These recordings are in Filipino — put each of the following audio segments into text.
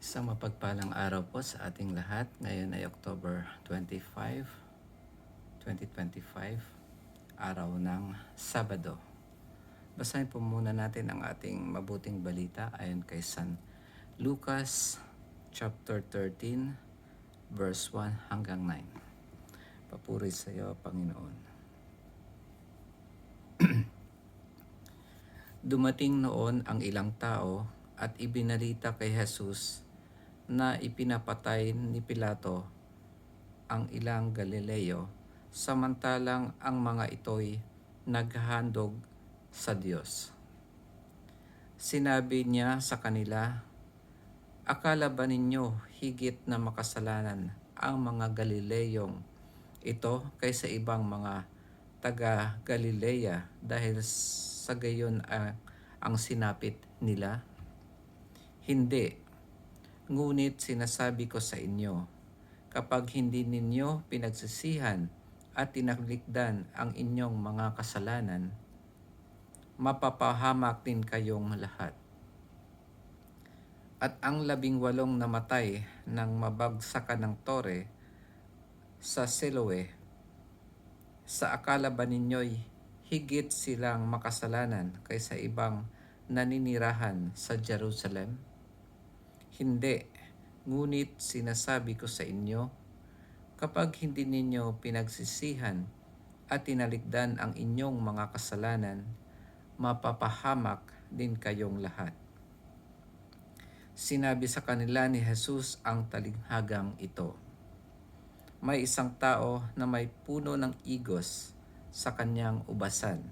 Isang mapagpalang araw po sa ating lahat. Ngayon ay October 25, 2025, araw ng Sabado. Basahin po muna natin ang ating mabuting balita ayon kay San Lucas chapter 13, verse 1 hanggang 9. Papuri sa iyo, Panginoon. Dumating noon ang ilang tao at ibinalita kay Jesus na ipinapatay ni Pilato ang ilang Galileo, samantalang ang mga ito'y naghahandog sa Diyos. Sinabi niya sa kanila, "Akala ba ninyo higit na makasalanan ang mga Galileyong ito kaysa ibang mga taga-Galilea dahil sa gayon ang sinapit nila? Hindi. Ngunit sinasabi ko sa inyo, kapag hindi ninyo pinagsisihan at tinaklikdan ang inyong mga kasalanan, mapapahamak din kayong lahat." At ang 18 namatay nang mabagsakan ng tore sa Siloe, sa akala ba ninyo'y higit silang makasalanan kaysa ibang naninirahan sa Jerusalem? Hindi. Ngunit sinasabi ko sa inyo, kapag hindi ninyo pinagsisihan at tinalikdan ang inyong mga kasalanan, mapapahamak din kayong lahat. Sinabi sa kanila ni Jesus ang talinghagang ito. May isang tao na may puno ng igos sa kanyang ubasan.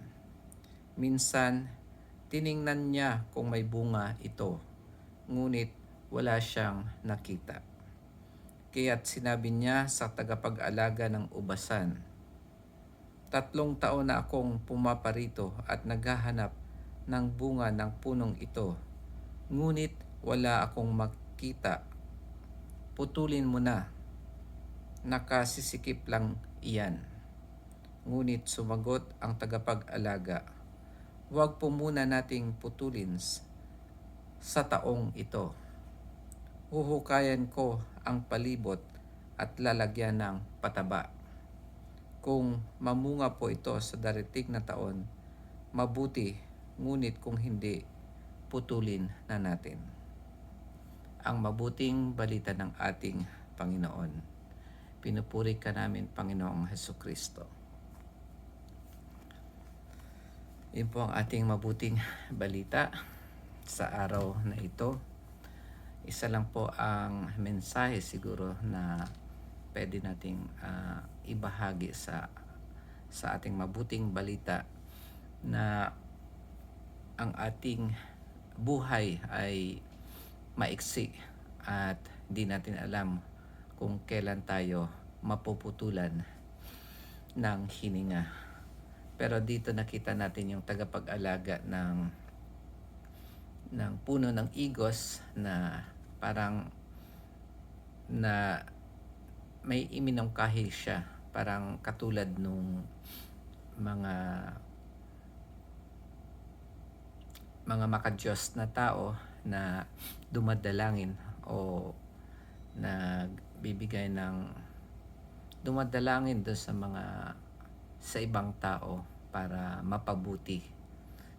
Minsan, tiningnan niya kung may bunga ito, ngunit wala siyang nakita. Kaya't sinabi niya sa tagapag-alaga ng ubasan, 3 taon na akong pumaparito at naghahanap ng bunga ng punong ito, ngunit wala akong makita. Putulin mo na. Nakasisikip lang iyan. Ngunit sumagot ang tagapag-alaga, huwag po muna nating putulin sa taong ito. Huhukayan ko ang palibot at lalagyan ng pataba. Kung mamunga po ito sa darating na taon, mabuti, ngunit kung hindi, putulin na natin. Ang mabuting balita ng ating Panginoon. Pinupuri ka namin, Panginoong Hesukristo. Yun po ang ating mabuting balita sa araw na ito. Isa lang po ang mensahe siguro na pwede nating ibahagi sa ating mabuting balita, na ang ating buhay ay maiksi at di natin alam kung kailan tayo mapuputulan ng hininga. Pero dito nakita natin yung tagapag-alaga ng puno ng igos na parang na may iminungkahi siya, parang katulad nung mga makadiyos na tao na dumadalangin o dumadalangin doon sa ibang tao para mapabuti.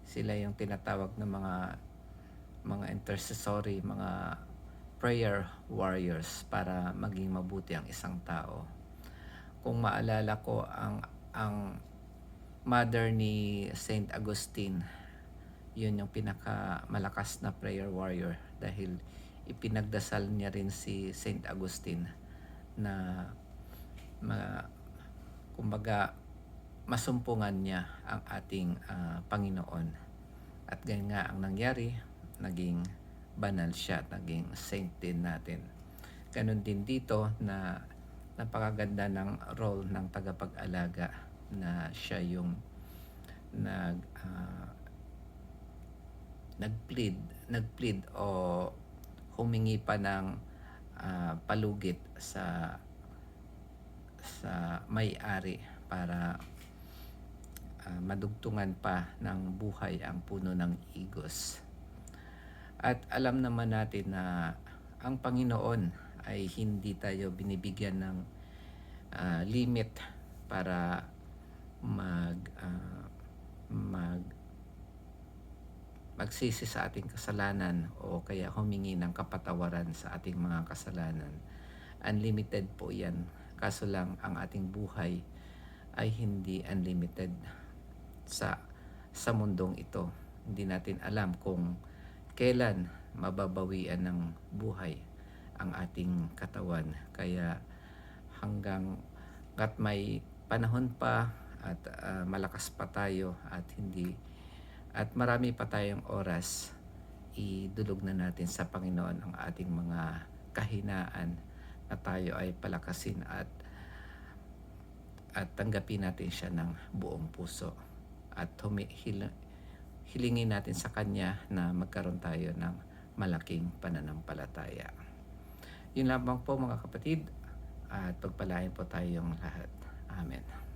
Sila yung tinatawag ng mga intercessory, mga prayer warriors para maging mabuti ang isang tao. Kung maalala ko, ang mother ni Saint Augustine, yun yung pinakamalakas na prayer warrior dahil ipinagdasal niya rin si Saint Augustine na kumbaga masumpungan niya ang ating Panginoon. At ganyan nga ang nangyari, naging banal siya at naging saint din natin. Ganon din dito na napakaganda ng role ng tagapag-alaga, na siya yung nagplead o humingi pa ng palugit sa may-ari para madugtungan pa ng buhay ang puno ng igos. At alam naman natin na ang Panginoon ay hindi tayo binibigyan ng limit para mag magsisi sa ating kasalanan o kaya humingi ng kapatawaran sa ating mga kasalanan. Unlimited po yan. Kaso lang ang ating buhay ay hindi unlimited sa mundong ito. Hindi natin alam kung kailan mababawian ng buhay ang ating katawan. Kaya hanggang may panahon pa at malakas pa tayo at marami pa tayong oras, idulog na natin sa Panginoon ang ating mga kahinaan na tayo ay palakasin at tanggapin natin siya ng buong puso at hilingin natin sa Kanya na magkaroon tayo ng malaking pananampalataya. Yun lamang po mga kapatid, at pagpalain po tayong lahat. Amen.